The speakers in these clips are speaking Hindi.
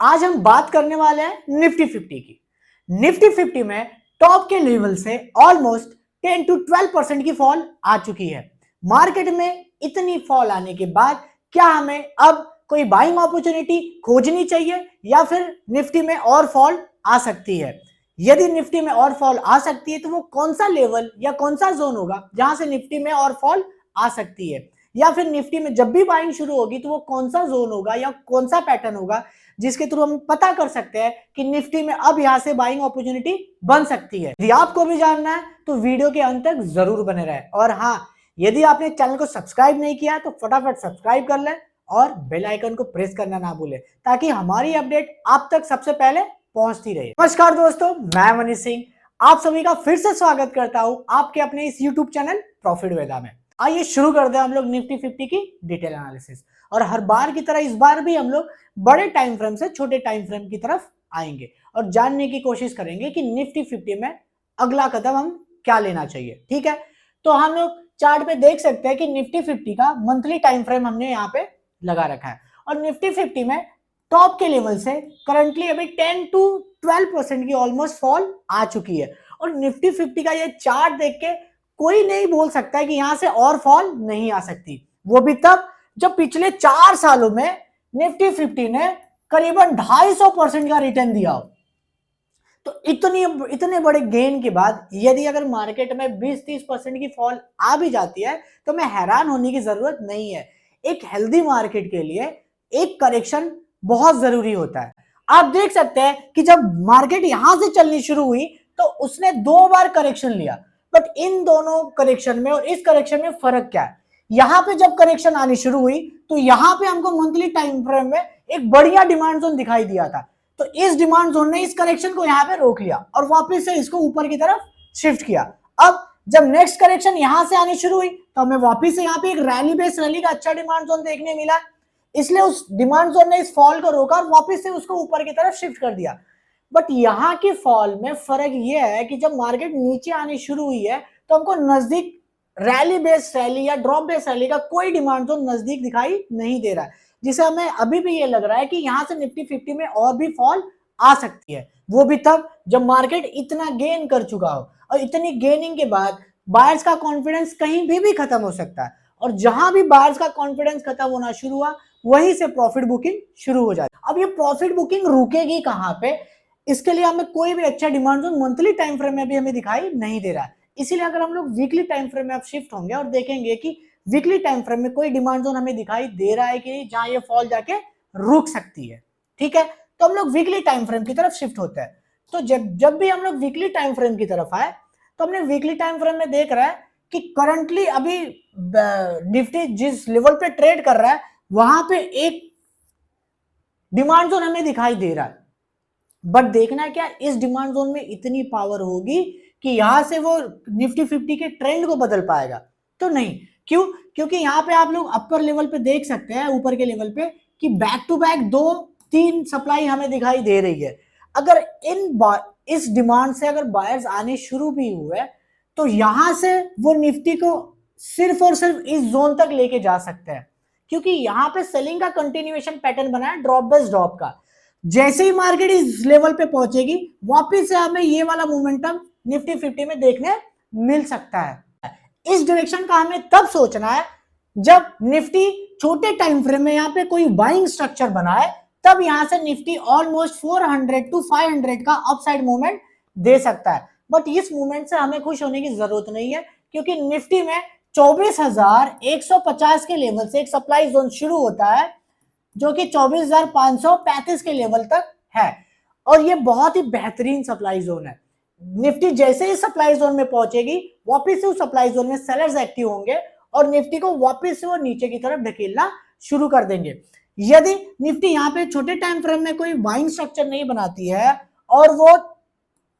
आज हम बात करने वाले हैं निफ्टी 50 की। निफ्टी 50 में टॉप के लेवल से ऑलमोस्ट 10 to 12% की फॉल आ चुकी है। मार्केट में इतनी फॉल आने के बाद क्या हमें अब कोई बाइंग अपॉर्चुनिटी खोजनी चाहिए या फिर निफ्टी में और फॉल आ सकती है? यदि निफ्टी में और फॉल आ सकती है तो वो कौन सा लेवल या कौन सा जोन होगा जहां से निफ्टी में और फॉल आ सकती है, या फिर निफ्टी में जब भी बाइंग शुरू होगी तो वो कौन सा जोन होगा या कौन सा पैटर्न होगा जिसके थ्रू हम पता कर सकते हैं कि निफ्टी में अब यहां से बाइंग अपॉर्चुनिटी बन सकती है। यदि आपको भी जानना है तो वीडियो के अंत तक जरूर बने रहे। और हाँ, यदि आपने चैनल को सब्सक्राइब नहीं किया तो फटाफट सब्सक्राइब कर ले और बेल आइकन को प्रेस करना ना भूले ताकि हमारी अपडेट आप तक सबसे पहले पहुंचती रहे। नमस्कार दोस्तों, मैं मनीष सिंह आप सभी का फिर से स्वागत करता हूं आपके अपने इस यूट्यूब चैनल प्रॉफिट वेदा में। आइए शुरू करते हैं हम लोग निफ्टी 50 की डिटेल एनालिसिस। और हर बार की तरह इस बार भी हम लोग बड़े टाइम फ्रेम से छोटे टाइम फ्रेम की तरफ आएंगे और जानने की कोशिश करेंगे कि निफ्टी 50 में अगला कदम हम क्या लेना चाहिए। ठीक है, तो हम लोग चार्ट पे देख सकते हैं कि निफ्टी 50 का मंथली टाइम फ्रेम हमने यहाँ पे लगा रखा है और निफ्टी 50 में टॉप के लेवल से करंटली अभी 10 to 12% की ऑलमोस्ट फॉल आ चुकी है। और निफ्टी 50 का ये चार्ट देख के कोई नहीं बोल सकता है कि यहां से और फॉल नहीं आ सकती, वो भी तब जब पिछले 4 सालों में निफ्टी 50 ने करीबन 250% का रिटर्न दिया हो। तो इतने बड़े गेन के बाद यदि अगर मार्केट में 20-30% की फॉल आ भी जाती है तो मैं हैरान होने की जरूरत नहीं है। एक हेल्दी मार्केट के लिए एक करेक्शन बहुत जरूरी होता है। आप देख सकते हैं कि जब मार्केट यहां से चलनी शुरू हुई तो उसने 2 बार करेक्शन लिया, बट इन दोनों करेक्शन में और इस करेक्शन में फर्क क्या है? यहां पे जब करेक्शन आनी शुरू हुई तो यहां पे हमको मंथली टाइम फ्रेम में एक बढ़िया डिमांड जोन दिखाई दिया था। तो इस डिमांड जोन ने इस करेक्शन को यहां पे रोक लिया और वापस से इसको ऊपर की तरफ शिफ्ट किया। अब जब नेक्स्ट करेक्शन यहां से आनी शुरू हुई तो हमें वापस से यहां पे एक रैली बेस रैली का अच्छा डिमांड जोन देखने मिला, इसलिए उस डिमांड जोन ने इस फॉल को रोका और वापस से उसको ऊपर की तरफ शिफ्ट कर दिया। बट यहाँ की फॉल में फर्क यह है कि जब मार्केट नीचे आनी शुरू हुई है तो हमको नजदीक रैली बेस रैली या ड्रॉप बेस रैली का कोई डिमांड जोन नजदीक दिखाई नहीं दे रहा है, जिसे हमें अभी भी ये लग रहा है कि यहां से निफ्टी 50 में और भी फॉल आ सकती है, वो भी तब जब मार्केट इतना गेन कर चुका हो। और इतनी गेनिंग के बाद बायर्स का कॉन्फिडेंस कहीं भी खत्म हो सकता है और जहां भी बायर्स का कॉन्फिडेंस खत्म होना शुरू हुआ वहीं से प्रॉफिट बुकिंग शुरू हो जाती है। अब ये प्रॉफिट बुकिंग रुकेगी कहां पे? इसके लिए हमें कोई भी अच्छा demand zone monthly time frame में भी हमें दिखाई नहीं दे रहा है। इसीलिए अगर हम लोग वीकली टाइम फ्रेम में अब शिफ्ट होंगे और देखेंगे कि वीकली टाइम फ्रेम में कोई डिमांड जोन हमें दिखाई दे रहा है कि जहां ये फॉल जाके रुक सकती है, ठीक है, तो हम लोग वीकली टाइम फ्रेम की तरफ शिफ्ट होते हैं। तो जब भी हम लोग वीकली टाइम फ्रेम की तरफ आए तो हमने वीकली टाइम फ्रेम में देख रहा है कि करंटली अभी निफ्टी जिस लेवल पे ट्रेड कर रहा है वहां पे एक डिमांड जोन हमें दिखाई दे रहा है। बट देखना क्या, इस डिमांड जोन में इतनी पावर होगी कि यहां से वो निफ्टी 50 के ट्रेंड को बदल पाएगा? तो नहीं। क्यों? क्योंकि यहां पे आप लोग अपर लेवल पे देख सकते हैं, ऊपर के लेवल पे, कि बैक टू बैक 2-3 सप्लाई हमें दिखाई दे रही है। अगर इस डिमांड से अगर बायर्स आने शुरू भी हुए तो यहां से वो निफ्टी को सिर्फ और सिर्फ इस जोन तक लेके जा सकते हैं, क्योंकि यहां पे सेलिंग का कंटिन्यूएशन पैटर्न बना है ड्रॉप बेस ड्रॉप का। जैसे ही मार्केट इस लेवल पे पहुंचेगी वापस से हमें ये वाला मोमेंटम निफ्टी 50 में देखने मिल सकता है। इस डायरेक्शन का हमें तब सोचना है जब निफ्टी छोटे टाइम फ्रेम में यहाँ पे कोई बाइंग स्ट्रक्चर बनाए, तब यहां से निफ्टी ऑलमोस्ट 400 to 500 का अपसाइड मूवमेंट दे सकता है। बट इस मूवमेंट से हमें खुश होने की जरूरत नहीं है, क्योंकि निफ्टी में 24,150 के लेवल से एक सप्लाई जोन शुरू होता है जो कि 24,535 के लेवल तक है और ये बहुत ही बेहतरीन सप्लाई जोन है। निफ्टी जैसे ही सप्लाई जोन में पहुंचेगी वापस से उस सप्लाई जोन में सेलर्स एक्टिव होंगे और निफ्टी को वापस से वो नीचे की तरफ ढकेलना शुरू कर देंगे। यदि निफ्टी यहाँ पे छोटे टाइम फ्रेम में कोई बाइंग स्ट्रक्चर नहीं बनाती है और वो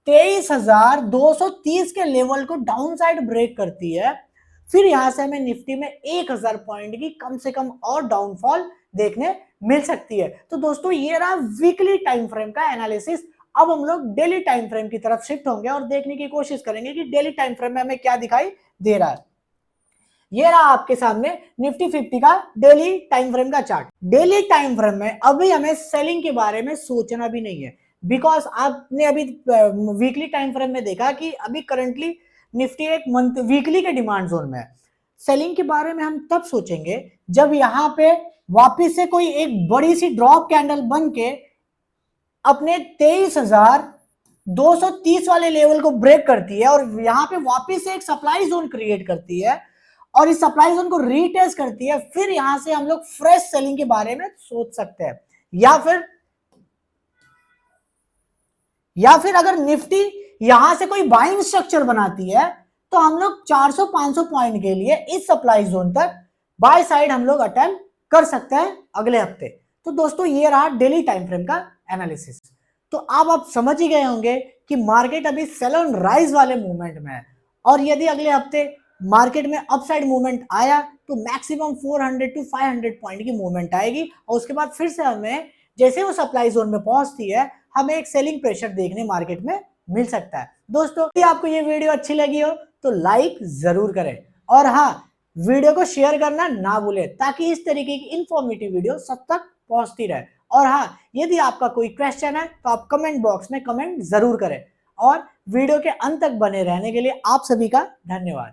23,230 के लेवल को डाउन साइड ब्रेक करती है, फिर यहां से हमें निफ्टी में 1,000 पॉइंट की कम से कम और डाउनफॉल देखने मिल सकती है। तो दोस्तों ये रहा वीकली टाइम फ्रेम का एनालिसिस। अब हम लोग डेली टाइम फ्रेम की तरफ शिफ्ट होंगे और देखने की कोशिश करेंगे कि डेली टाइम फ्रेम में हमें क्या दिखाई दे रहा है। ये रहा आपके सामने निफ्टी 50 का डेली टाइम फ्रेम का चार्ट। डेली टाइम फ्रेम में अभी हमें सेलिंग के बारे में सोचना भी नहीं है, बिकॉज आपने अभी वीकली टाइम फ्रेम में देखा कि अभी करंटली निफ्टी एक मंथ वीकली के डिमांड जोन में है। सेलिंग के बारे में हम तब सोचेंगे जब यहां पे वापस से कोई एक बड़ी सी ड्रॉप कैंडल बन के अपने 23,230 वाले लेवल को ब्रेक करती है और यहां पे वापस से एक सप्लाई जोन क्रिएट करती है और इस सप्लाई जोन को रीटेस्ट करती है, फिर यहां से हम लोग फ्रेश सेलिंग के बारे में सोच सकते हैं। या फिर अगर निफ्टी यहां से कोई बाइंग स्ट्रक्चर बनाती है तो हम लोग 400-500 पॉइंट के लिए इस सप्लाई जोन तक बाय साइड हम लोग अटेम्प्ट कर सकते हैं अगले हफ्ते। तो दोस्तों ये रहा डेली टाइम फ्रेम का एनालिसिस। तो अब आप समझ ही गए होंगे कि मार्केट अभी सेल ऑन राइज वाले मूवमेंट में है और यदि अगले हफ्ते मार्केट में अपसाइड मूवमेंट आया तो मैक्सिमम 400 टू 500 पॉइंट की मूवमेंट आएगी और उसके बाद फिर से हमें जैसे वो सप्लाई जोन में पहुंचती है हमें एक सेलिंग प्रेशर देखने मार्केट में मिल सकता है। दोस्तों यदि आपको ये वीडियो अच्छी लगी हो तो लाइक जरूर करें और हाँ, वीडियो को शेयर करना ना भूलें ताकि इस तरीके की इंफॉर्मेटिव वीडियो सब तक पहुंचती रहे। और हाँ, यदि आपका कोई क्वेश्चन है तो आप कमेंट बॉक्स में कमेंट जरूर करें और वीडियो के अंत तक बने रहने के लिए आप सभी का धन्यवाद।